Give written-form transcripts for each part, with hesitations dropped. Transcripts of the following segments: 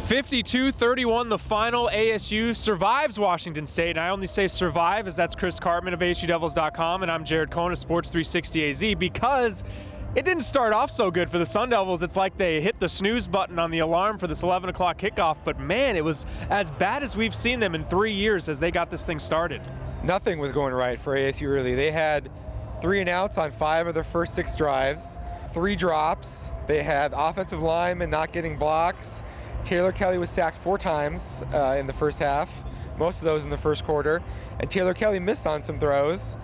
52-31 the final. ASU survives Washington State, and I only say survive as that's Chris Cartman of ASUDevils.com, and I'm Jared Cohen of Sports 360 AZ, because it didn't start off so good for the Sun Devils. It's like they hit the snooze button on the alarm for this 11 o'clock kickoff, but man, it was as bad as we've seen them in 3 years as they got this thing started. Nothing was going right for ASU really. They had 3 and outs on 5 of their first 6 drives, 3 drops. They had offensive linemen not getting blocks. Taylor Kelly was sacked 4 times in the first half, most of those in the first quarter, and Taylor Kelly missed on some throws.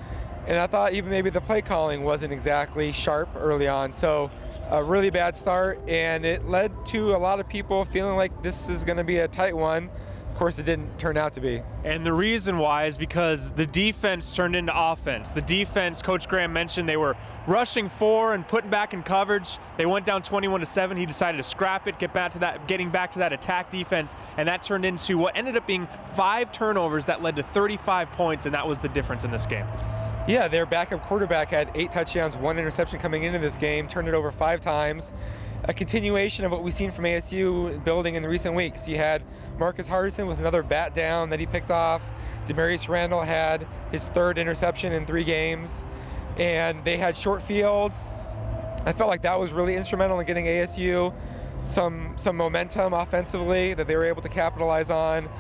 And I thought even maybe the play calling wasn't exactly sharp early on. So a really bad start, and it led to a lot of people feeling like this is going to be a tight one. Of course, it didn't turn out to be. And the reason why is because the defense turned into offense. The defense, Coach Graham mentioned, they were rushing 4 and putting back in coverage. They went down 21-7. He decided to scrap it, getting back to that attack defense, and that turned into what ended up being 5 turnovers that led to 35 points, and that was the difference in this game. Yeah, their backup quarterback had 8 touchdowns, 1 interception coming into this game, turned it over 5 times. A continuation of what we've seen from ASU building in the recent weeks. You had Marcus Hardison with another bat down that he picked off. Demarius Randall had his 3rd interception in 3 games. And they had short fields. I felt like that was really instrumental in getting ASU some momentum offensively that they were able to capitalize on.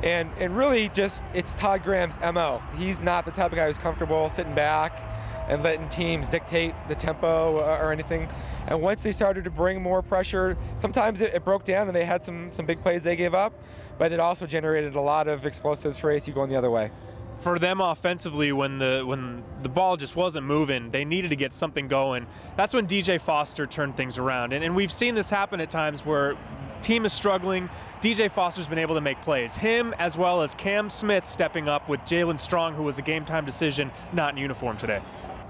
And really just, it's Todd Graham's MO. He's not the type of guy who's comfortable sitting back and letting teams dictate the tempo or anything. And once they started to bring more pressure, sometimes it broke down and they had some big plays they gave up, but it also generated a lot of explosives for ASU going the other way. For them offensively, when the ball just wasn't moving, they needed to get something going. That's when DJ Foster turned things around. And we've seen this happen at times where team is struggling. DJ Foster's been able to make plays. Him, as well as Cam Smith stepping up with Jalen Strong, who was a game-time decision, not in uniform today.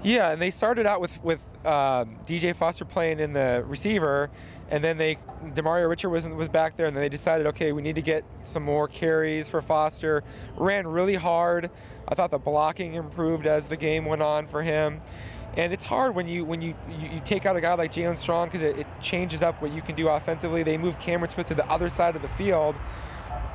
Yeah, and they started out with DJ Foster playing in the receiver, and then Demario Richard was back there, and then they decided, okay, we need to get some more carries for Foster. Ran really hard. I thought the blocking improved as the game went on for him. And it's hard when you take out a guy like Jalen Strong, because it changes up what you can do offensively. They moved Cameron Smith to the other side of the field.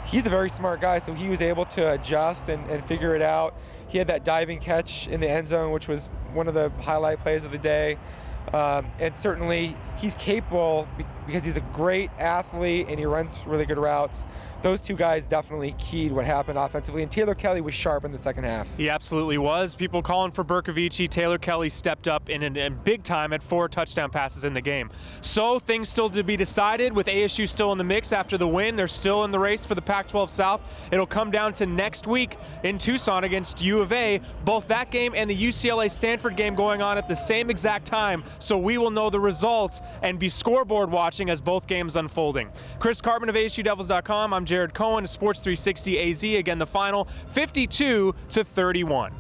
He's a very smart guy, so he was able to adjust and figure it out. He had that diving catch in the end zone, which was one of the highlight plays of the day. And certainly he's capable because he's a great athlete and he runs really good routes. Those 2 guys definitely keyed what happened offensively, and Taylor Kelly was sharp in the second half. He absolutely was. People calling for Berkovici. Taylor Kelly stepped up in big time at 4 touchdown passes in the game. So things still to be decided with ASU still in the mix after the win. They're still in the race for the Pac-12 South. It'll come down to next week in Tucson against U of A. Both that game and the UCLA-Stanford game going on at the same exact time, so we will know the results and be scoreboard watching as both games unfolding. Chris Cartman of ASUDevils.com. I'm Jared Cohen, Sports 360 AZ. Again, the final 52-31.